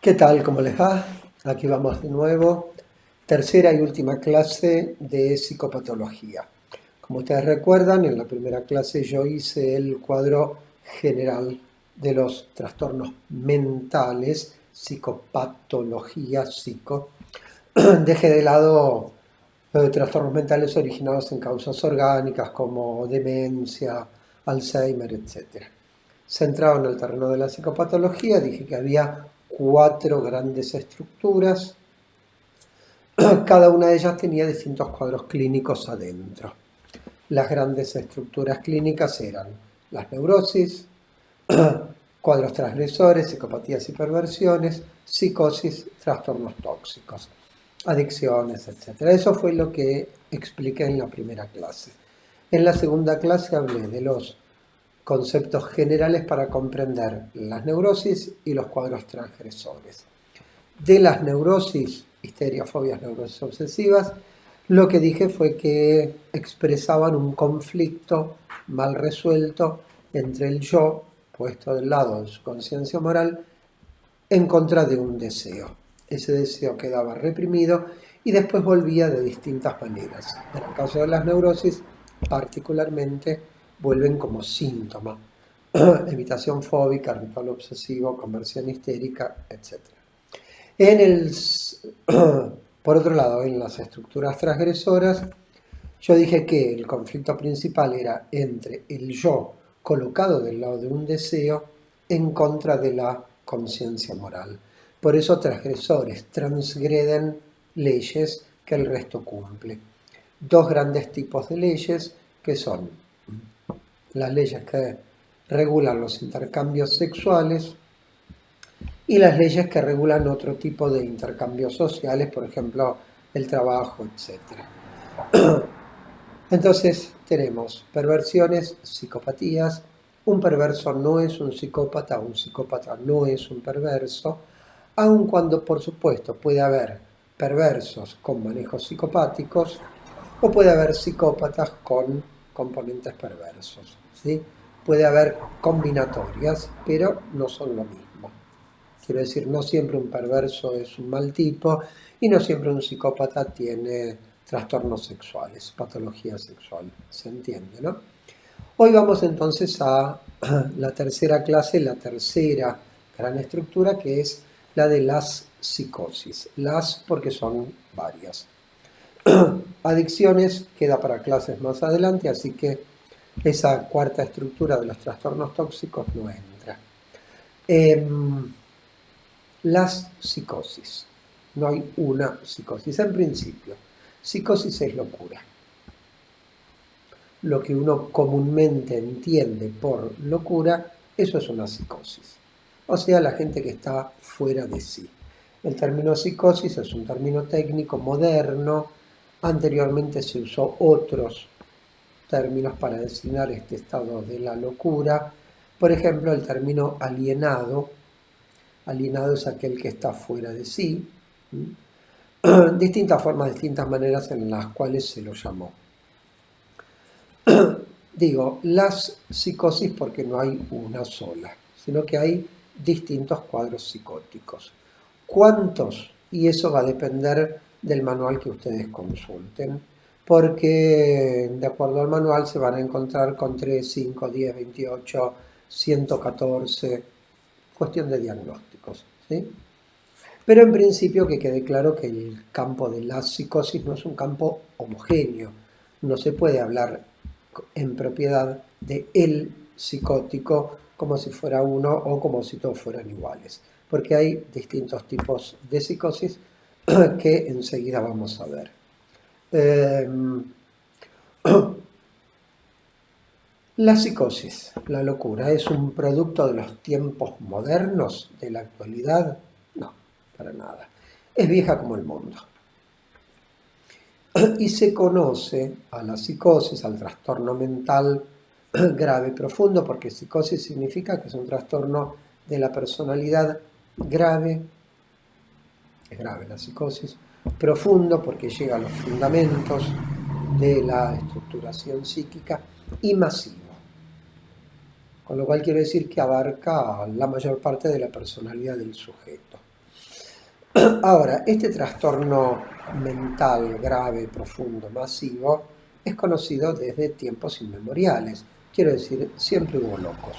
¿Qué tal? ¿Cómo les va? Aquí vamos de nuevo. Tercera y última clase de psicopatología. Como ustedes recuerdan, en la primera clase yo hice el cuadro general de los trastornos mentales, psicopatología, psico. Dejé de lado trastornos mentales originados en causas orgánicas como demencia, Alzheimer, etc. Centrado en el terreno de la psicopatología, dije que había 4 grandes estructuras. Cada una de ellas tenía distintos cuadros clínicos adentro. Las grandes estructuras clínicas eran las neurosis, cuadros transgresores, psicopatías y perversiones, psicosis, trastornos tóxicos, adicciones, etc. Eso fue lo que expliqué en la primera clase. En la segunda clase hablé de los conceptos generales para comprender las neurosis y los cuadros transgresores. De las neurosis, histeria, fobias, neurosis obsesivas, lo que dije fue que expresaban un conflicto mal resuelto entre el yo, puesto del lado de su conciencia moral, en contra de un deseo. Ese deseo quedaba reprimido y después volvía de distintas maneras. En el caso de las neurosis, particularmente, vuelven como síntoma. Evitación fóbica, ritual obsesivo, conversión histérica, etc. Por otro lado, en las estructuras transgresoras, yo dije que el conflicto principal era entre el yo colocado del lado de un deseo en contra de la conciencia moral. Por eso transgresores transgreden leyes que el resto cumple. 2 grandes tipos de leyes que son las leyes que regulan los intercambios sexuales y las leyes que regulan otro tipo de intercambios sociales, por ejemplo, el trabajo, etc. Entonces tenemos perversiones, psicopatías. Un perverso no es un psicópata no es un perverso, aun cuando por supuesto puede haber perversos con manejos psicopáticos o puede haber psicópatas con componentes perversos, ¿sí? Puede haber combinatorias, pero no son lo mismo. Quiero decir, no siempre un perverso es un mal tipo y no siempre un psicópata tiene trastornos sexuales, patología sexual. ¿Se entiende, no? Hoy vamos entonces a la tercera clase, la tercera gran estructura, que es la de las psicosis. Las porque son varias. Adicciones queda para clases más adelante, así que esa cuarta estructura de los trastornos tóxicos no entra. Las psicosis. No hay una psicosis. En principio, psicosis es locura. Lo que uno comúnmente entiende por locura, eso es una psicosis. O sea, la gente que está fuera de sí. El término psicosis es un término técnico moderno. Anteriormente se usó otros términos para designar este estado de la locura. Por ejemplo, el término alienado. Alienado es aquel que está fuera de sí. Distintas formas, distintas maneras en las cuales se lo llamó. Digo, las psicosis porque no hay una sola, sino que hay distintos cuadros psicóticos. ¿Cuántos? Y eso va a depender del manual que ustedes consulten, porque de acuerdo al manual se van a encontrar con 3, 5, 10, 28, 114, cuestión de diagnósticos, ¿sí? Pero en principio que quede claro que el campo de la psicosis no es un campo homogéneo. No se puede hablar en propiedad de el psicótico como si fuera uno o como si todos fueran iguales. Porque hay distintos tipos de psicosis que enseguida vamos a ver. La psicosis, la locura, ¿es un producto de los tiempos modernos, de la actualidad? No, para nada. Es vieja como el mundo. Y se conoce a la psicosis, al trastorno mental grave y profundo, porque psicosis significa que es un trastorno de la personalidad grave, es grave la psicosis, profundo porque llega a los fundamentos de la estructuración psíquica y masivo. Con lo cual quiero decir que abarca la mayor parte de la personalidad del sujeto. Ahora, este trastorno mental grave, profundo, masivo, es conocido desde tiempos inmemoriales. Quiero decir, siempre hubo locos.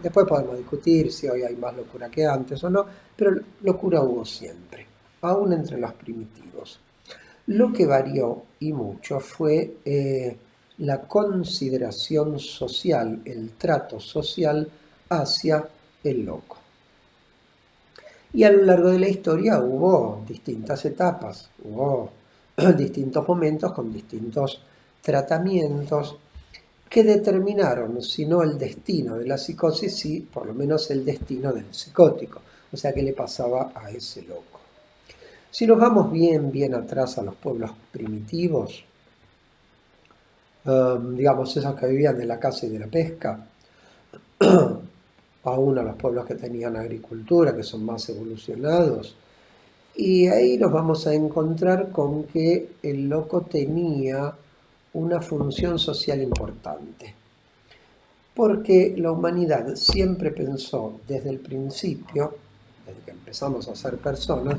Después podemos discutir si hoy hay más locura que antes o no, pero locura hubo siempre, aún entre los primitivos. Lo que varió y mucho fue la consideración social, el trato social hacia el loco. Y a lo largo de la historia hubo distintas etapas, hubo distintos momentos con distintos tratamientos que determinaron, si no el destino de la psicosis, sí por lo menos el destino del psicótico, o sea, qué le pasaba a ese loco. Si nos vamos bien atrás a los pueblos primitivos, digamos esos que vivían de la caza y de la pesca, aún a los pueblos que tenían agricultura, que son más evolucionados, y ahí nos vamos a encontrar con que el loco tenía una función social importante, porque la humanidad siempre pensó desde el principio, desde que empezamos a ser personas,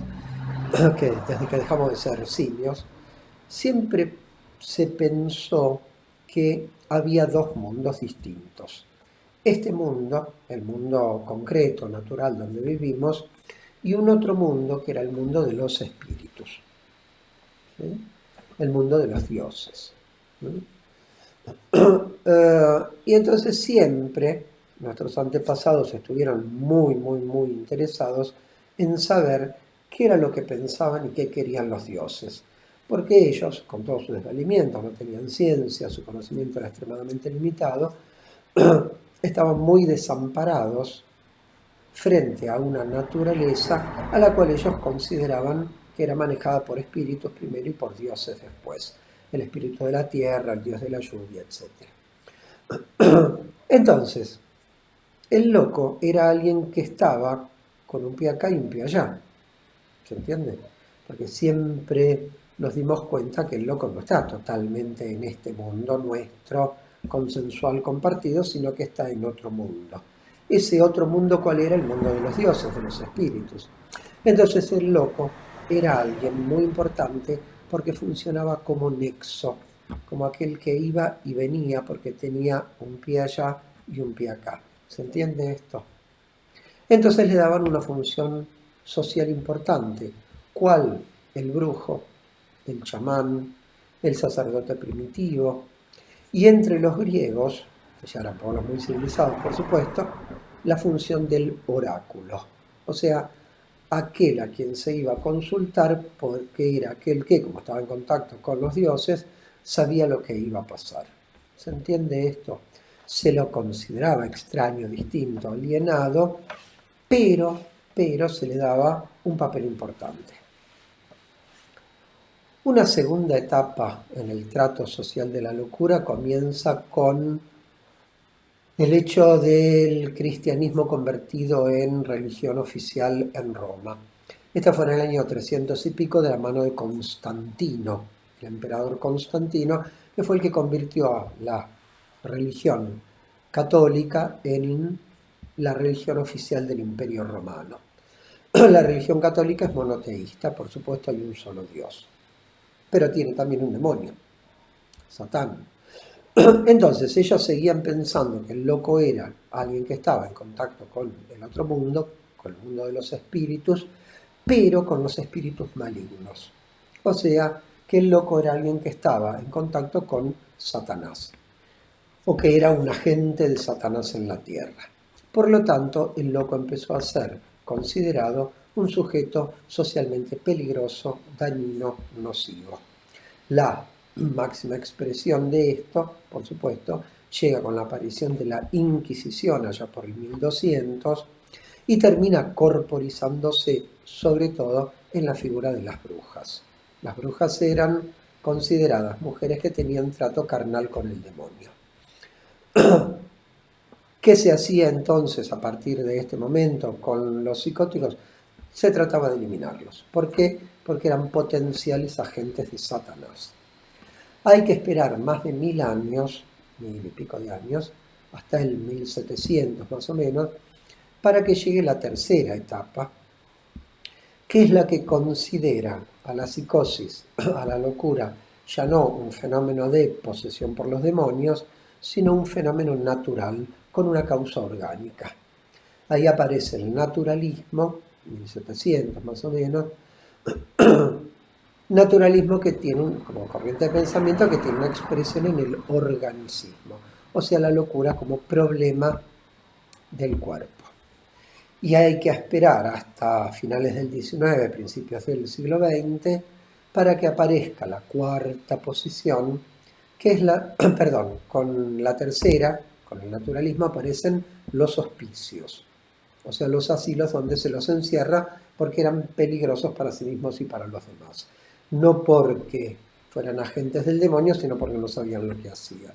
que desde que dejamos de ser simios, siempre se pensó que había dos mundos distintos. Este mundo, el mundo concreto, natural, donde vivimos, y un otro mundo que era el mundo de los espíritus, ¿sí? El mundo de los dioses. ¿Sí? Y entonces siempre nuestros antepasados estuvieron muy interesados en saber qué era lo que pensaban y qué querían los dioses. Porque ellos, con todos sus desvalimientos, no tenían ciencia, su conocimiento era extremadamente limitado, estaban muy desamparados frente a una naturaleza a la cual ellos consideraban que era manejada por espíritus primero y por dioses después. El espíritu de la tierra, el dios de la lluvia, etc. Entonces, el loco era alguien que estaba con un pie acá y un pie allá. ¿Se entiende? Porque siempre nos dimos cuenta que el loco no está totalmente en este mundo nuestro, consensual, compartido, sino que está en otro mundo. Ese otro mundo, ¿cuál era? El mundo de los dioses, de los espíritus. Entonces el loco era alguien muy importante porque funcionaba como nexo, como aquel que iba y venía porque tenía un pie allá y un pie acá. ¿Se entiende esto? Entonces le daban una función social importante. ¿Cuál? El brujo, el chamán, el sacerdote primitivo. Y entre los griegos, que ya eran pueblos muy civilizados por supuesto, la función del oráculo. O sea, aquel a quien se iba a consultar porque era aquel que, como estaba en contacto con los dioses, sabía lo que iba a pasar. ¿Se entiende esto? Se lo consideraba extraño, distinto, alienado, pero se le daba un papel importante. Una segunda etapa en el trato social de la locura comienza con el hecho del cristianismo convertido en religión oficial en Roma. Esta fue en el año 300 y pico de la mano de Constantino, el emperador Constantino, que fue el que convirtió a la religión católica en la religión oficial del Imperio Romano. La religión católica es monoteísta, por supuesto hay un solo Dios, pero tiene también un demonio, Satán. Entonces ellos seguían pensando que el loco era alguien que estaba en contacto con el otro mundo, con el mundo de los espíritus, pero con los espíritus malignos. O sea, que el loco era alguien que estaba en contacto con Satanás, o que era un agente de Satanás en la tierra. Por lo tanto, el loco empezó a ser considerado un sujeto socialmente peligroso, dañino, nocivo. La máxima expresión de esto, por supuesto, llega con la aparición de la Inquisición allá por el 1200 y termina corporizándose sobre todo en la figura de las brujas. Las brujas eran consideradas mujeres que tenían trato carnal con el demonio. ¿Qué se hacía entonces a partir de este momento con los psicóticos? Se trataba de eliminarlos. ¿Por qué? Porque eran potenciales agentes de Satanás. Hay que esperar más de 1000 años, 1000 y pico de años, hasta el 1700 más o menos, para que llegue la tercera etapa, que es la que considera a la psicosis, a la locura, ya no un fenómeno de posesión por los demonios, sino un fenómeno natural con una causa orgánica. Ahí aparece el naturalismo, 1700 más o menos, naturalismo que tiene como corriente de pensamiento que tiene una expresión en el organicismo, o sea, la locura como problema del cuerpo. Y hay que esperar hasta finales del XIX, principios del siglo XX, para que aparezca la cuarta posición, que es la, perdón, con la tercera, con el naturalismo aparecen los hospicios, o sea, los asilos donde se los encierra porque eran peligrosos para sí mismos y para los demás. No porque fueran agentes del demonio, sino porque no sabían lo que hacían.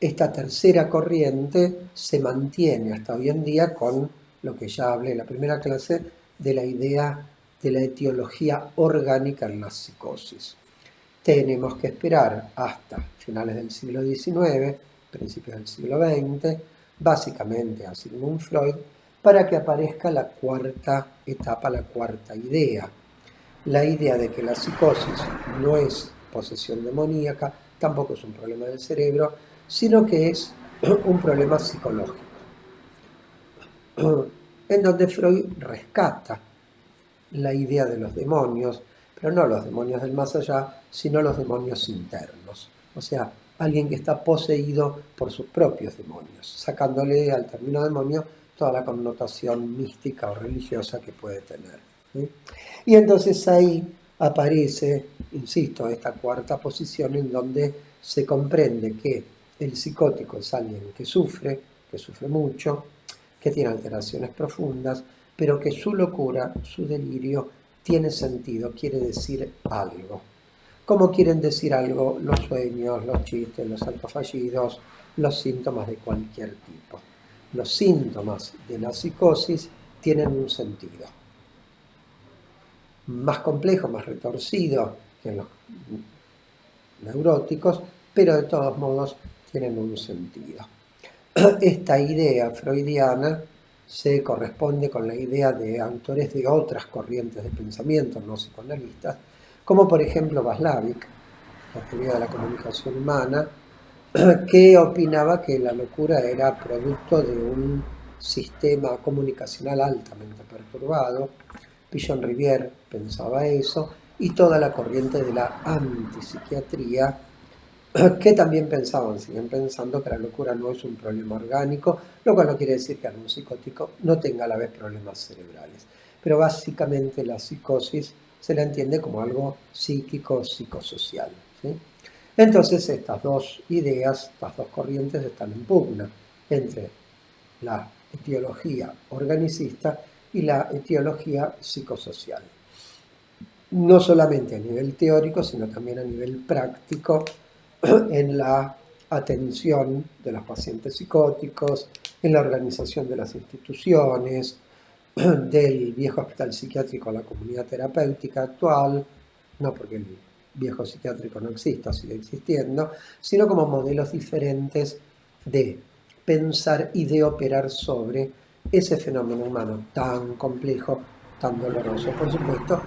Esta tercera corriente se mantiene hasta hoy en día con lo que ya hablé en la primera clase de la idea de la etiología orgánica en la psicosis. Tenemos que esperar hasta finales del siglo XIX, principios del siglo XX, básicamente a Sigmund Freud, para que aparezca la cuarta etapa, la cuarta idea. La idea de que la psicosis no es posesión demoníaca, tampoco es un problema del cerebro, sino que es un problema psicológico, en donde Freud rescata la idea de los demonios, pero no los demonios del más allá, sino los demonios internos, o sea, alguien que está poseído por sus propios demonios, sacándole al término demonio toda la connotación mística o religiosa que puede tener, ¿sí? Y entonces ahí aparece, insisto, esta cuarta posición en donde se comprende que el psicótico es alguien que sufre mucho, que tiene alteraciones profundas, pero que su locura, su delirio, tiene sentido, quiere decir algo. ¿Cómo quieren decir algo los sueños, los chistes, los actos fallidos, los síntomas de cualquier tipo? Los síntomas de la psicosis tienen un sentido. Más complejo, más retorcido que en los neuróticos, pero de todos modos tienen un sentido. Esta idea freudiana se corresponde con la idea de autores de otras corrientes de pensamiento no psicoanalistas, como por ejemplo Václavic, la teoría de la comunicación humana, que opinaba que la locura era producto de un sistema comunicacional altamente perturbado. Pichon Rivière pensaba eso, y toda la corriente de la antipsiquiatría, que también pensaban, siguen pensando que la locura no es un problema orgánico, lo cual no quiere decir que algún psicótico no tenga a la vez problemas cerebrales. Pero básicamente la psicosis se la entiende como algo psíquico, psicosocial, ¿sí? Entonces estas dos ideas, estas dos corrientes están en pugna entre la etiología organicista y la etiología psicosocial. No solamente a nivel teórico, sino también a nivel práctico, en la atención de los pacientes psicóticos, en la organización de las instituciones, del viejo hospital psiquiátrico a la comunidad terapéutica actual, no porque el viejo psiquiátrico no exista, sigue existiendo, sino como modelos diferentes de pensar y de operar sobre ese fenómeno humano tan complejo, tan doloroso, por supuesto,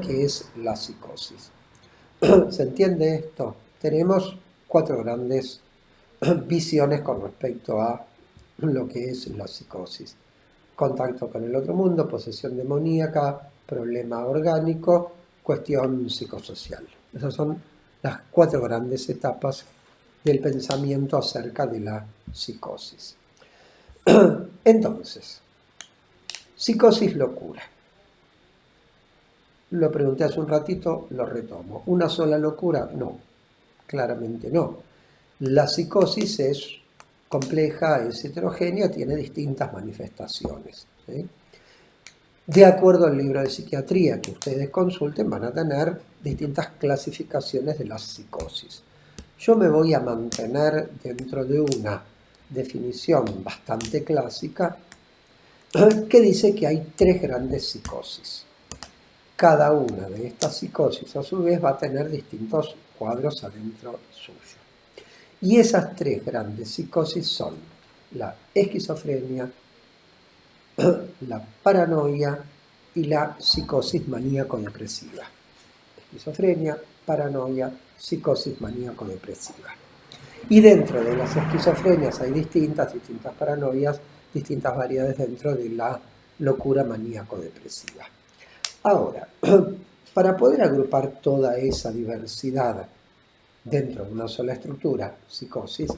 que es la psicosis. ¿Se entiende esto? Tenemos cuatro grandes visiones con respecto a lo que es la psicosis. Contacto con el otro mundo, posesión demoníaca, problema orgánico, cuestión psicosocial. Esas son las cuatro grandes etapas del pensamiento acerca de la psicosis. Entonces, psicosis, locura. Lo pregunté hace un ratito, lo retomo. ¿Una sola locura? No, claramente no. La psicosis es compleja, es heterogénea, tiene distintas manifestaciones, ¿sí? De acuerdo al libro de psiquiatría que ustedes consulten, van a tener distintas clasificaciones de la psicosis. Yo me voy a mantener dentro de una definición bastante clásica que dice que hay tres grandes psicosis. Cada una de estas psicosis, a su vez, va a tener distintos cuadros adentro suyo. Y esas tres grandes psicosis son la esquizofrenia, la paranoia y la psicosis maníaco-depresiva. Esquizofrenia, paranoia, psicosis maníaco-depresiva. Y dentro de las esquizofrenias hay distintas paranoias, distintas variedades dentro de la locura maníaco-depresiva. Ahora, para poder agrupar toda esa diversidad dentro de una sola estructura, psicosis,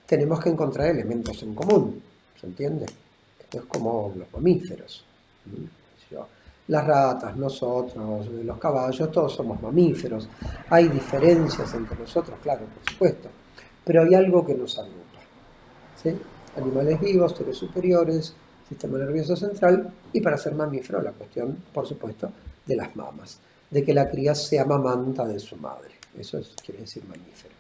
tenemos que encontrar elementos en común, ¿se entiende? Esto es como los mamíferos. Las ratas, nosotros, los caballos, todos somos mamíferos. Hay diferencias entre nosotros, claro, por supuesto, pero hay algo que nos agrupa, ¿sí? Animales vivos, seres superiores, sistema nervioso central, y para ser mamífero la cuestión, por supuesto, de las mamas, de que la cría se amamanta de su madre. Eso quiere decir mamífero.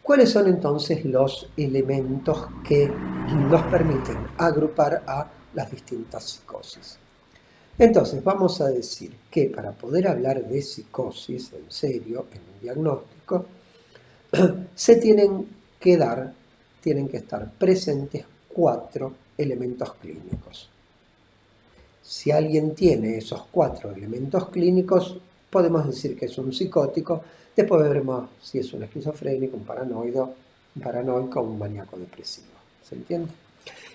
¿Cuáles son entonces los elementos que nos permiten agrupar a las distintas psicosis? Entonces, vamos a decir que para poder hablar de psicosis en serio, en un diagnóstico, se tienen que estar presentes 4 elementos clínicos. Si alguien tiene esos 4 elementos clínicos, podemos decir que es un psicótico. Después veremos si es un esquizofrénico, un paranoico o un maníaco depresivo. ¿Se entiende?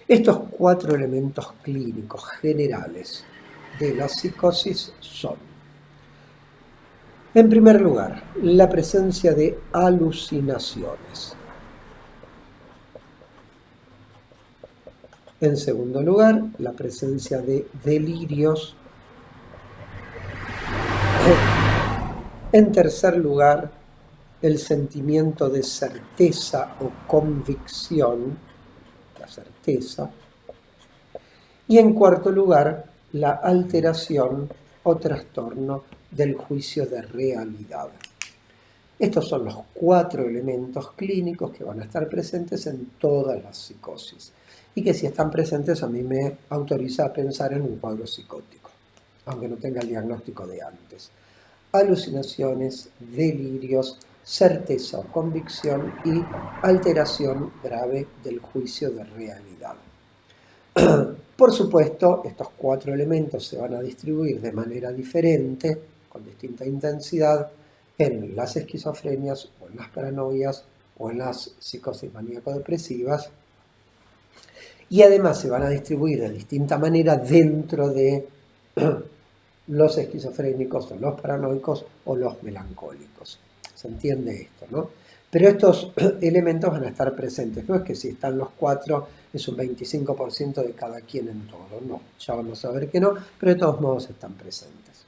Estos 4 elementos clínicos generales de la psicosis son, en primer lugar, la presencia de alucinaciones. En segundo lugar, la presencia de delirios. En tercer lugar, el sentimiento de certeza o convicción, la certeza. Y en cuarto lugar, la alteración o trastorno del juicio de realidad. Estos son los 4 elementos clínicos que van a estar presentes en todas las psicosis y que si están presentes a mí me autoriza a pensar en un cuadro psicótico, aunque no tenga el diagnóstico de antes. Alucinaciones, delirios, certeza o convicción y alteración grave del juicio de realidad. Por supuesto, estos 4 elementos se van a distribuir de manera diferente, con distinta intensidad, en las esquizofrenias o en las paranoias o en las psicosis maníaco-depresivas, y además se van a distribuir de distinta manera dentro de los esquizofrénicos o los paranoicos o los melancólicos. ¿Se entiende esto, no? Pero estos elementos van a estar presentes. No es que si están los 4 es un 25% de cada quien en todo. No, ya vamos a ver que no, pero de todos modos están presentes.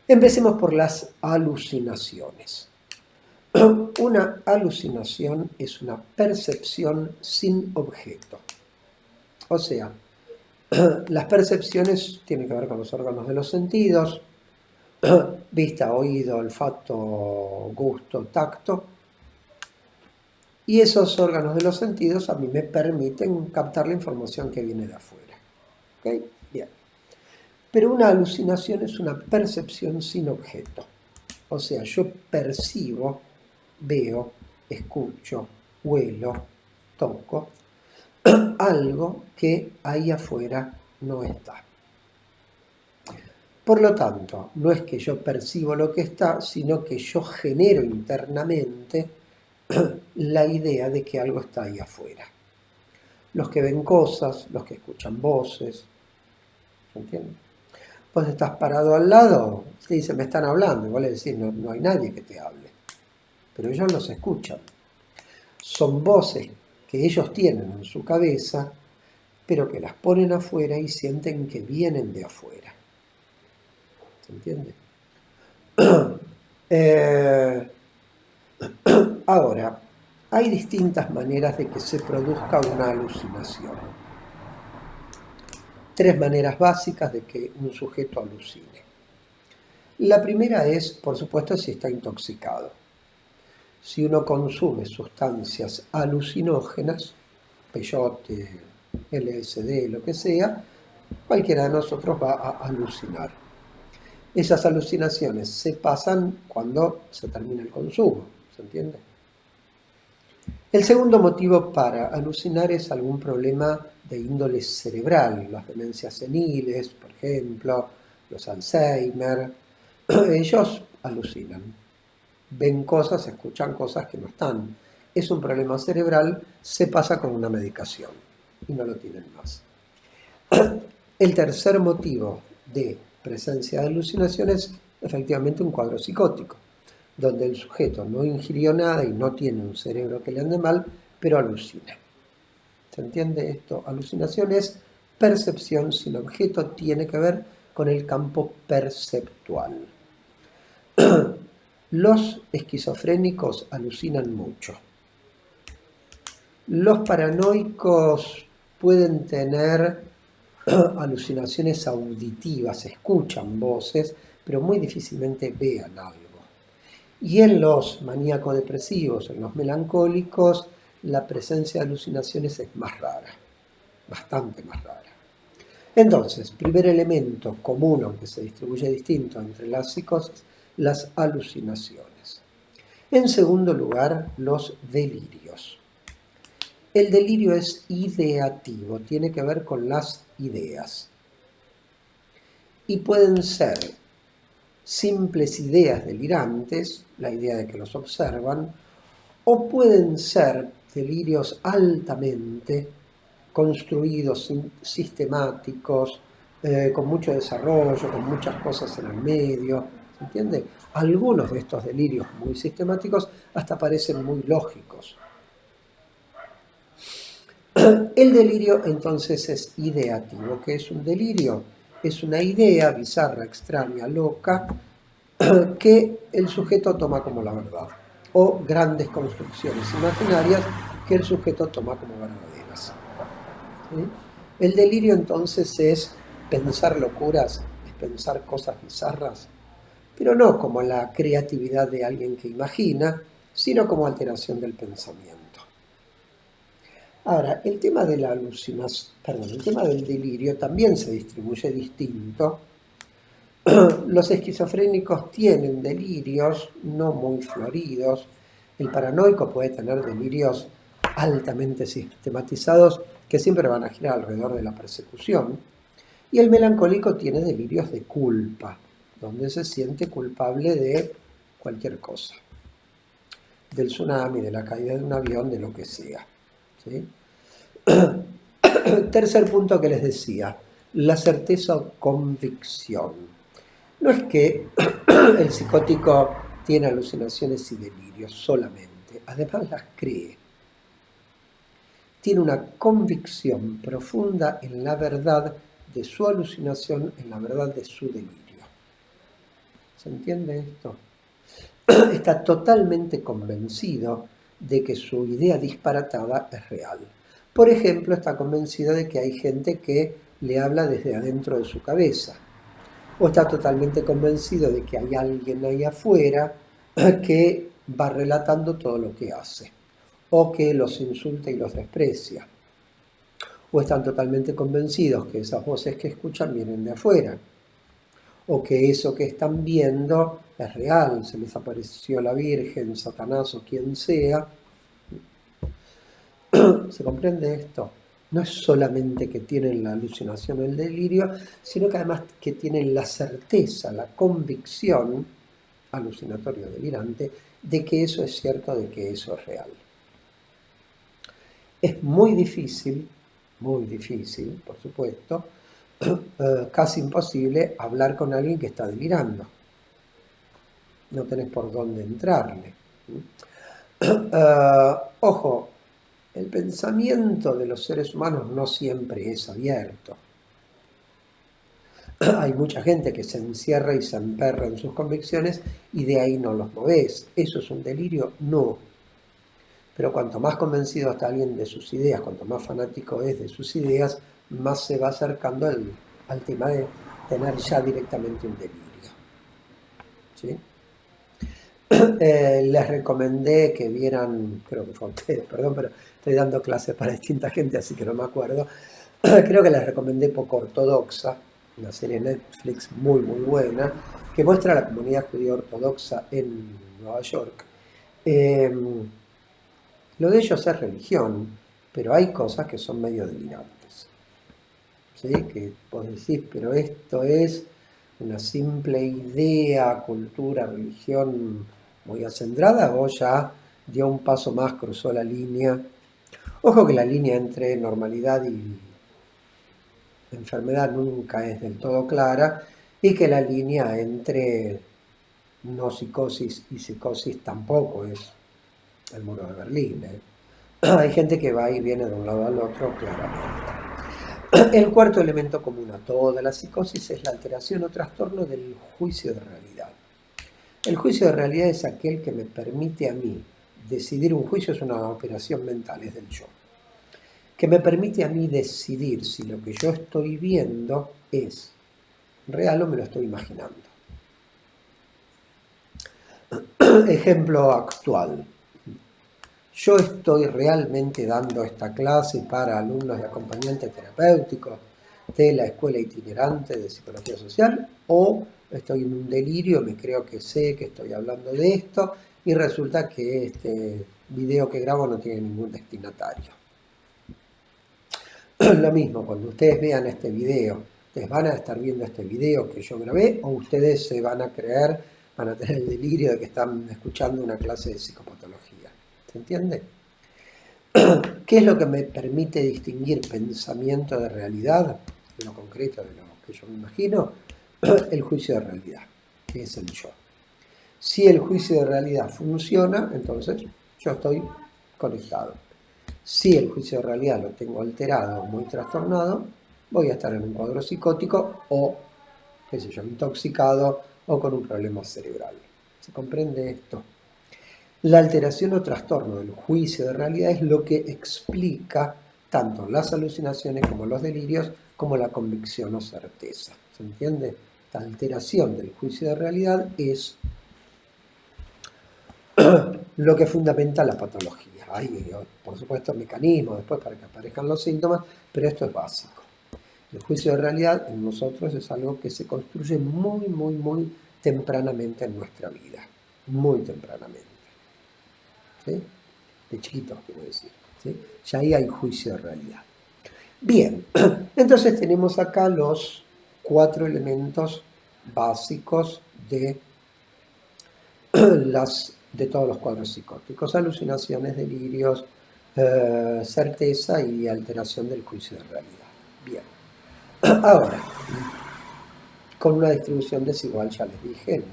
Empecemos por las alucinaciones. Una alucinación es una percepción sin objeto. O sea, las percepciones tienen que ver con los órganos de los sentidos, vista, oído, olfato, gusto, tacto. Y esos órganos de los sentidos a mí me permiten captar la información que viene de afuera. ¿Okay? Bien. Pero una alucinación es una percepción sin objeto. O sea, yo percibo, veo, escucho, huelo, toco algo que ahí afuera no está. Por lo tanto, no es que yo percibo lo que está, sino que yo genero internamente la idea de que algo está ahí afuera. Los que ven cosas, los que escuchan voces, ¿entiendes? Vos estás parado al lado, te dicen, me están hablando, y vos le decís, no hay nadie que te hable. Pero ellos los escuchan. Son voces que ellos tienen en su cabeza, pero que las ponen afuera y sienten que vienen de afuera. ¿Se entiende? Ahora, hay distintas maneras de que se produzca una alucinación. 3 maneras básicas de que un sujeto alucine. La primera es, por supuesto, si está intoxicado. Si uno consume sustancias alucinógenas, peyote, LSD, lo que sea, cualquiera de nosotros va a alucinar. Esas alucinaciones se pasan cuando se termina el consumo, ¿se entiende? El segundo motivo para alucinar es algún problema de índole cerebral, las demencias seniles, por ejemplo, los Alzheimer. Ellos alucinan, ven cosas, escuchan cosas que no están. Es un problema cerebral, se pasa con una medicación y no lo tienen más. El tercer motivo de presencia de alucinaciones es efectivamente un cuadro psicótico, donde el sujeto no ingirió nada y no tiene un cerebro que le ande mal, pero alucina. ¿Se entiende esto? Alucinación es percepción sin objeto, tiene que ver con el campo perceptual. Los esquizofrénicos alucinan mucho. Los paranoicos pueden tener alucinaciones auditivas, escuchan voces, pero muy difícilmente vean algo. Y en los maníaco-depresivos, en los melancólicos, la presencia de alucinaciones es más rara, bastante más rara. Entonces, primer elemento común, aunque se distribuye distinto entre las psicosis, las alucinaciones. En segundo lugar, los delirios. El delirio es ideativo, tiene que ver con las ideas. Y pueden ser simples ideas delirantes, la idea de que los observan, o pueden ser delirios altamente construidos, sistemáticos, con mucho desarrollo, con muchas cosas en el medio, ¿se entiende? Algunos de estos delirios muy sistemáticos hasta parecen muy lógicos. El delirio entonces es ideativo. ¿Qué es un delirio? Es una idea bizarra, extraña, loca, que el sujeto toma como la verdad, o grandes construcciones imaginarias que el sujeto toma como verdaderas. ¿Sí? El delirio entonces es pensar locuras, es pensar cosas bizarras, pero no como la creatividad de alguien que imagina, sino como alteración del pensamiento. Ahora, el tema de la el tema del delirio también se distribuye distinto. Los esquizofrénicos tienen delirios no muy floridos. El paranoico puede tener delirios altamente sistematizados que siempre van a girar alrededor de la persecución. Y el melancólico tiene delirios de culpa, donde se siente culpable de cualquier cosa. Del tsunami, de la caída de un avión, de lo que sea. ¿Sí? Tercer punto que les decía, la certeza o convicción. No es que el psicótico tiene alucinaciones y delirios solamente, además las cree. Tiene una convicción profunda en la verdad de su alucinación, en la verdad de su delirio. ¿Se entiende esto? Está totalmente convencido de que su idea disparatada es real. Por ejemplo, está convencido de que hay gente que le habla desde adentro de su cabeza. O está totalmente convencido de que hay alguien ahí afuera que va relatando todo lo que hace. O que los insulta y los desprecia. O están totalmente convencidos que esas voces que escuchan vienen de afuera. O que eso que están viendo es real, se les apareció la Virgen, Satanás o quien sea. ¿Se comprende esto? No es solamente que tienen la alucinación o el delirio, sino que además que tienen la certeza, la convicción, alucinatorio delirante, de que eso es cierto, de que eso es real. Es muy difícil, por supuesto, casi imposible hablar con alguien que está delirando. No tenés por dónde entrarle. Ojo, el pensamiento de los seres humanos no siempre es abierto. Hay mucha gente que se encierra y se emperra en sus convicciones y de ahí no los movés. ¿Eso es un delirio? No. Pero cuanto más convencido está alguien de sus ideas, cuanto más fanático es de sus ideas, más se va acercando al tema de tener ya directamente un delirio. ¿Sí? Les recomendé que vieran, creo que fue a ustedes, perdón, pero estoy dando clases para distinta gente, así que no me acuerdo. Creo que les recomendé Poco Ortodoxa, una serie de Netflix muy buena, que muestra a la comunidad judía ortodoxa en Nueva York. Lo de ellos es religión, pero hay cosas que son medio delirantes. ¿Sí? Que vos decís, pero esto es una simple idea, cultura, religión muy acendrada, o ya dio un paso más, cruzó la línea. Ojo que la línea entre normalidad y enfermedad nunca es del todo clara, y que la línea entre no psicosis y psicosis tampoco es el muro de Berlín, ¿eh? Hay gente que va y viene de un lado al otro claramente. El cuarto elemento común a toda la psicosis es la alteración o trastorno del juicio de realidad. El juicio de realidad es aquel que me permite a mí decidir. Un juicio es una operación mental, es del yo, que me permite a mí decidir si lo que yo estoy viendo es real o me lo estoy imaginando. Ejemplo actual. Yo estoy realmente dando esta clase para alumnos y acompañantes terapéuticos de la escuela itinerante de psicología social, o estoy en un delirio, me creo que sé que estoy hablando de esto y resulta que este video que grabo no tiene ningún destinatario. Lo mismo, cuando ustedes vean este video, ustedes van a estar viendo este video que yo grabé, o ustedes se van a creer, van a tener el delirio de que están escuchando una clase de psicopatología. ¿Se entiende? ¿Qué es lo que me permite distinguir pensamiento de realidad, en lo concreto de lo que yo me imagino? El juicio de realidad, que es el yo. Si el juicio de realidad funciona, entonces yo estoy conectado. Si el juicio de realidad lo tengo alterado o muy trastornado, voy a estar en un cuadro psicótico o, qué sé yo, intoxicado o con un problema cerebral. ¿Se comprende esto? La alteración o trastorno del juicio de realidad es lo que explica tanto las alucinaciones como los delirios, como la convicción o certeza. ¿Se entiende? La alteración del juicio de realidad es lo que fundamenta la patología. Hay, por supuesto, mecanismos después para que aparezcan los síntomas, pero esto es básico. El juicio de realidad en nosotros es algo que se construye muy, muy, muy tempranamente en nuestra vida. Muy tempranamente. ¿Sí? De chiquitos, quiero decir. ¿Sí? Ya ahí hay juicio de realidad. Bien, entonces tenemos acá los 4 elementos básicos de todos los cuadros psicóticos: alucinaciones, delirios, certeza y alteración del juicio de realidad. Bien, ahora, con una distribución desigual, ya les dije, en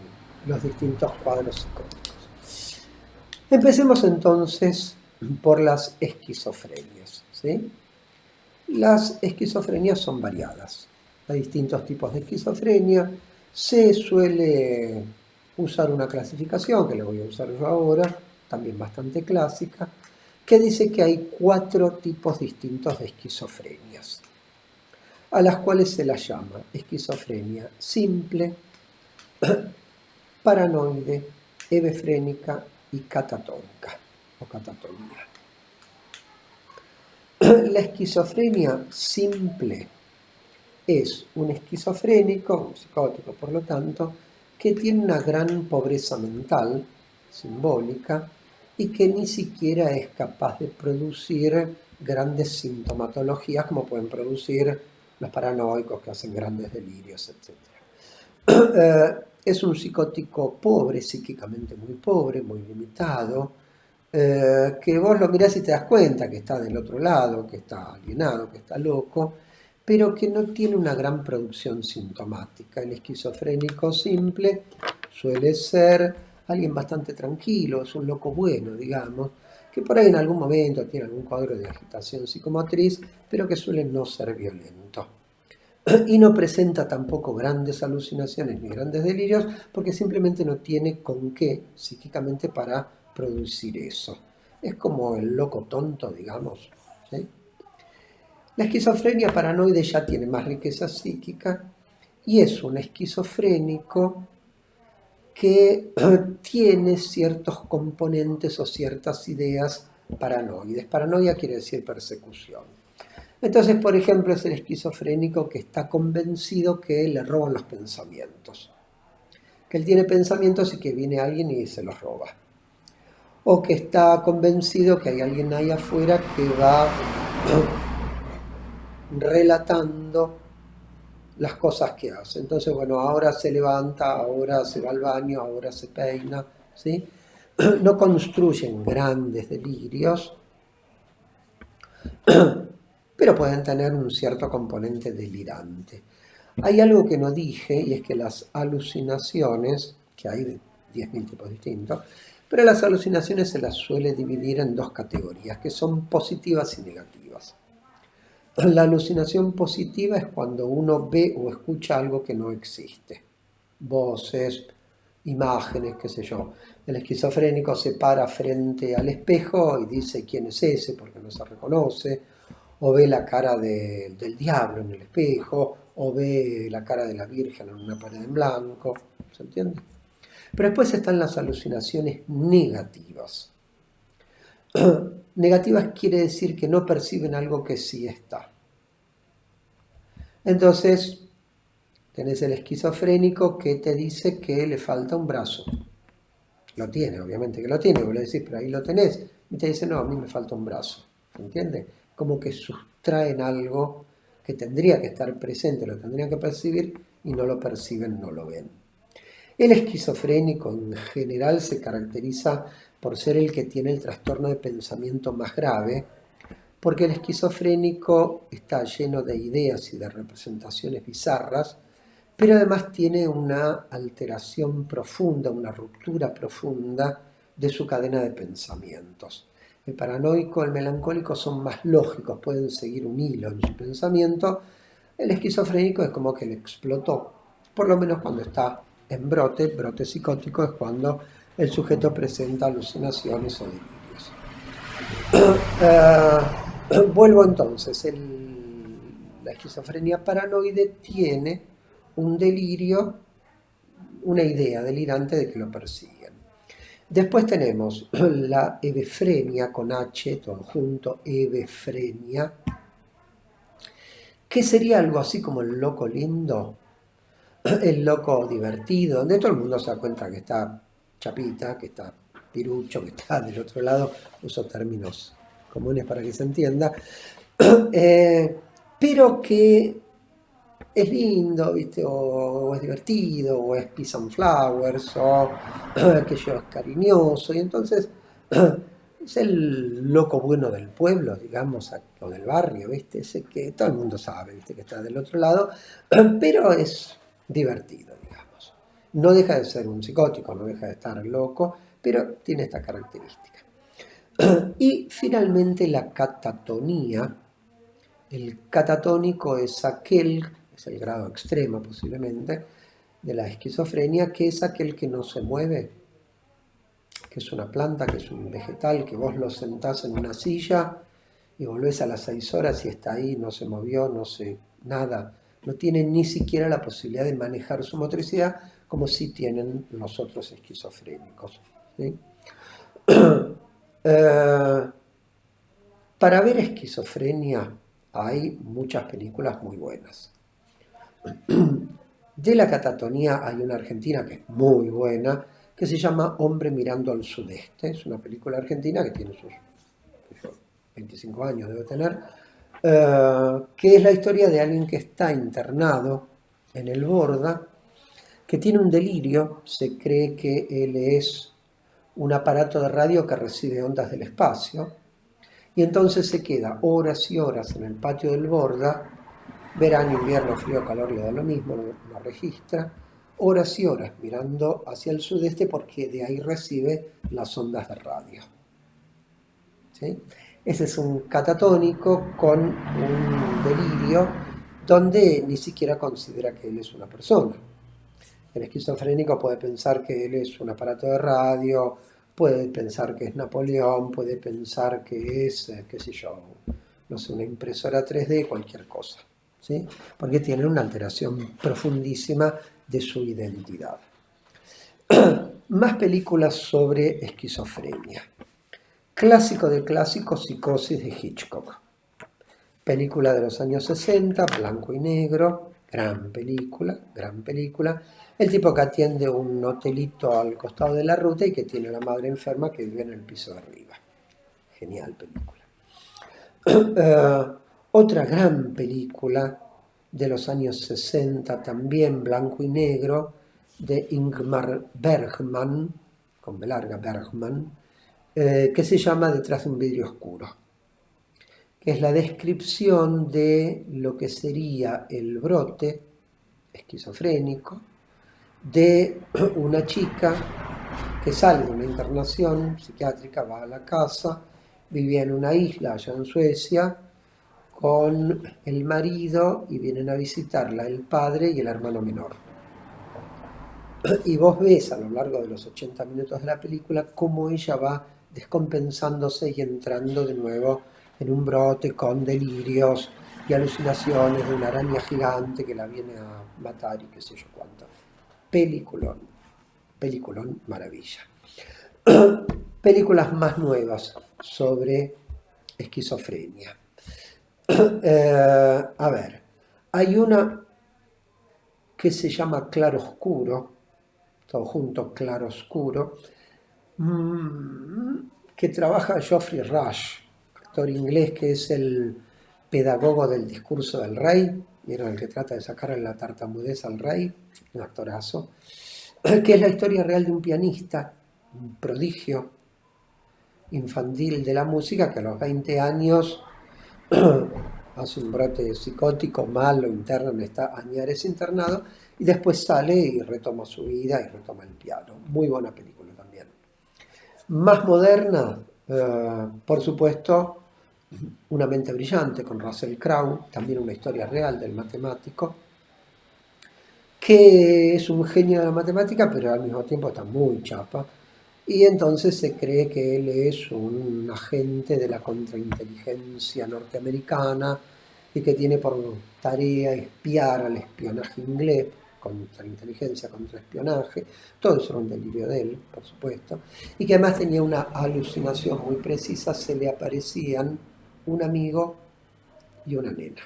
los distintos cuadros psicóticos. Empecemos entonces por las esquizofrenias, ¿sí? Las esquizofrenias son variadas. Hay distintos tipos de esquizofrenia. Se suele usar una clasificación, que la voy a usar yo ahora, también bastante clásica, que dice que hay 4 tipos distintos de esquizofrenias, a las cuales se las llama esquizofrenia simple, paranoide, hebefrénica y catatónica o catatonía. La esquizofrenia simple es un esquizofrénico, un psicótico por lo tanto, que tiene una gran pobreza mental, simbólica, y que ni siquiera es capaz de producir grandes sintomatologías como pueden producir los paranoicos que hacen grandes delirios, etc. Es un psicótico pobre, psíquicamente muy pobre, muy limitado, que vos lo mirás y te das cuenta que está del otro lado, que está alienado, que está loco, pero que no tiene una gran producción sintomática. El esquizofrénico simple suele ser alguien bastante tranquilo, es un loco bueno, digamos, que por ahí en algún momento tiene algún cuadro de agitación psicomotriz, pero que suele no ser violento. Y no presenta tampoco grandes alucinaciones ni grandes delirios, porque simplemente no tiene con qué psíquicamente para producir eso. Es como el loco tonto, digamos, ¿sí? La esquizofrenia paranoide ya tiene más riqueza psíquica y es un esquizofrénico que tiene ciertos componentes o ciertas ideas paranoides. Paranoia quiere decir persecución. Entonces, por ejemplo, es el esquizofrénico que está convencido que le roban los pensamientos. Que él tiene pensamientos y que viene alguien y se los roba. o que está convencido que hay alguien ahí afuera que va relatando las cosas que hace. Entonces, bueno, ahora se levanta, ahora se va al baño, ahora se peina, ¿sí? No construyen grandes delirios, pero pueden tener un cierto componente delirante. Hay algo que no dije y es que las alucinaciones, que hay de 10.000 tipos distintos, pero las alucinaciones se las suele dividir en dos categorías, que son positivas y negativas. La alucinación positiva es cuando uno ve o escucha algo que no existe. Voces, imágenes, qué sé yo. El esquizofrénico se para frente al espejo y dice quién es ese porque no se reconoce, o ve la cara del diablo en el espejo, o ve la cara de la Virgen en una pared en blanco, ¿se entiende? Pero después están las alucinaciones negativas. Negativas quiere decir que no perciben algo que sí está. Entonces, tenés el esquizofrénico que te dice que le falta un brazo. Lo tiene, obviamente que lo tiene, vos le decís, pero ahí lo tenés. Y te dice, no, a mí me falta un brazo. ¿Se entiende? Como que sustraen algo que tendría que estar presente, lo tendrían que percibir y no lo perciben, no lo ven. El esquizofrénico en general se caracteriza por ser el que tiene el trastorno de pensamiento más grave, porque el esquizofrénico está lleno de ideas y de representaciones bizarras, pero además tiene una alteración profunda, una ruptura profunda de su cadena de pensamientos. El paranoico, el melancólico son más lógicos, pueden seguir un hilo en su pensamiento. El esquizofrénico es como que le explotó, por lo menos cuando está en brote psicótico es cuando el sujeto presenta alucinaciones o delirios. Vuelvo entonces, la esquizofrenia paranoide tiene un delirio, una idea delirante de que lo persiguen. Después tenemos la hebefrenia con H, todo junto, hebefrenia, que sería algo así como el loco lindo, el loco divertido, donde todo el mundo se da cuenta que está chapita, que está pirucho, que está del otro lado, uso términos comunes para que se entienda, pero que es lindo, ¿viste? O es divertido, o es peace and flowers, o que yo es cariñoso, y entonces es el loco bueno del pueblo, digamos, o del barrio, ¿viste? Ese que todo el mundo sabe, ¿viste? Que está del otro lado, pero es divertido, digamos. No deja de ser un psicótico, no deja de estar loco, pero tiene esta característica. Y finalmente la catatonía. El catatónico es aquel, es el grado extremo posiblemente, de la esquizofrenia, que es aquel que no se mueve, que es una planta, que es un vegetal, que vos lo sentás en una silla y volvés a las 6 horas y está ahí, no se movió, no sé, nada. No tiene ni siquiera la posibilidad de manejar su motricidad como sí tienen los otros esquizofrénicos. ¿Sí? Para ver esquizofrenia hay muchas películas muy buenas. De la catatonía hay una argentina que es muy buena, que se llama Hombre mirando al sudeste. Es una película argentina que tiene sus 25 años, debe tener, que es la historia de alguien que está internado en el Borda, que tiene un delirio, se cree que él es un aparato de radio que recibe ondas del espacio, y entonces se queda horas y horas en el patio del Borda, verano, invierno, frío, calor, le da lo mismo, lo registra, horas y horas mirando hacia el sudeste porque de ahí recibe las ondas de radio. ¿Sí? Ese es un catatónico con un delirio donde ni siquiera considera que él es una persona. El esquizofrénico puede pensar que él es un aparato de radio, puede pensar que es Napoleón, puede pensar que es, qué sé yo, no sé, una impresora 3D, cualquier cosa, ¿sí? Porque tiene una alteración profundísima de su identidad. Más películas sobre esquizofrenia. Clásico de clásicos, Psicosis de Hitchcock. Película de los años 60, blanco y negro, gran película, gran película. El tipo que atiende un hotelito al costado de la ruta y que tiene a la madre enferma que vive en el piso de arriba. Genial película. Otra gran película de los años 60, también blanco y negro, de Ingmar Bergman, con B larga Bergman, que se llama Detrás de un vidrio oscuro, que es la descripción de lo que sería el brote esquizofrénico de una chica que sale de una internación psiquiátrica, va a la casa, vivía en una isla allá en Suecia con el marido y vienen a visitarla el padre y el hermano menor. Y vos ves a lo largo de los 80 minutos de la película cómo ella va descompensándose y entrando de nuevo en un brote con delirios y alucinaciones de una araña gigante que la viene a matar y qué sé yo cuánto. Peliculón, peliculón maravilla. Películas más nuevas sobre esquizofrenia. A ver, hay una que se llama Claroscuro, todo junto, Claroscuro, que trabaja Geoffrey Rush, actor inglés que es el pedagogo del discurso del rey, ¿vieron? El que trata de sacar la tartamudez al rey, un actorazo, que es la historia real de un pianista, un prodigio infantil de la música que a los 20 años hace un brote psicótico, malo, interno, está añares internado, y después sale y retoma su vida y retoma el piano. Muy buena película también. Más moderna, por supuesto, Una mente brillante con Russell Crowe, también una historia real del matemático, que es un genio de la matemática, pero al mismo tiempo está muy chapa. Y entonces se cree que él es un agente de la contrainteligencia norteamericana y que tiene por tarea espiar al espionaje inglés, contrainteligencia, contraespionaje. Todo eso era un delirio de él, por supuesto. Y que además tenía una alucinación muy precisa, se le aparecían un amigo y una nena.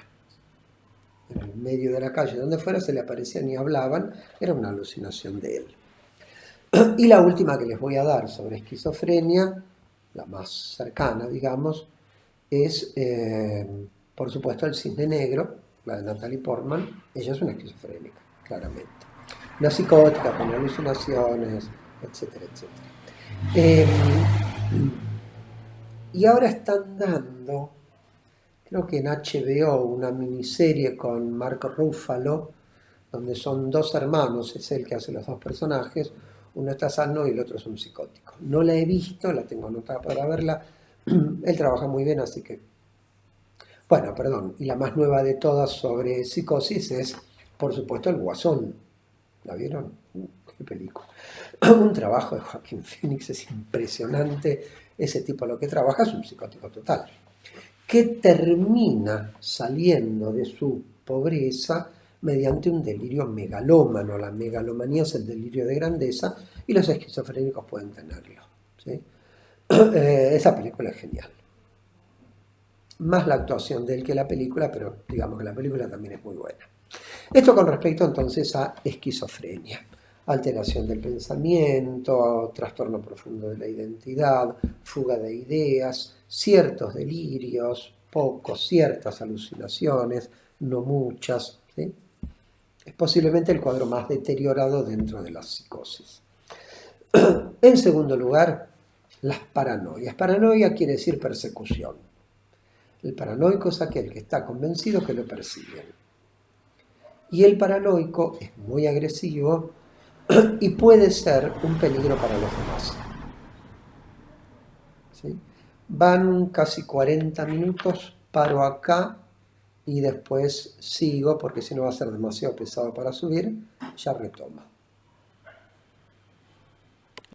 En el medio de la calle, donde fuera, se le aparecían y hablaban, era una alucinación de él. Y la última que les voy a dar sobre esquizofrenia, la más cercana, digamos, es, por supuesto, El Cisne Negro, la de Natalie Portman. Ella es una esquizofrénica, claramente. Una psicótica con alucinaciones, etcétera, etcétera. Y ahora están dando, creo que en HBO, una miniserie con Mark Ruffalo, donde son dos hermanos, es él que hace los dos personajes. Uno está sano y el otro es un psicótico. No la he visto, la tengo anotada para verla. Él trabaja muy bien, así que... Bueno, perdón. Y la más nueva de todas sobre psicosis es, por supuesto, El Guasón. ¿La vieron? Qué película. Un trabajo de Joaquín Phoenix, es impresionante. Ese tipo lo que trabaja es un psicótico total, que termina saliendo de su pobreza mediante un delirio megalómano. La megalomanía es el delirio de grandeza y los esquizofrénicos pueden tenerlo, ¿sí? Esa película es genial. Más la actuación de él que la película, pero digamos que la película también es muy buena. Esto con respecto entonces a esquizofrenia. Alteración del pensamiento, trastorno profundo de la identidad, fuga de ideas, ciertos delirios, pocos, ciertas alucinaciones, no muchas, ¿sí? Es posiblemente el cuadro más deteriorado dentro de la psicosis. En segundo lugar, las paranoias. Paranoia quiere decir persecución. El paranoico es aquel que está convencido que lo persiguen. Y el paranoico es muy agresivo y puede ser un peligro para los demás. ¿Sí? Van casi 40 minutos, paro acá y después sigo porque si no va a ser demasiado pesado para subir, ya retomo.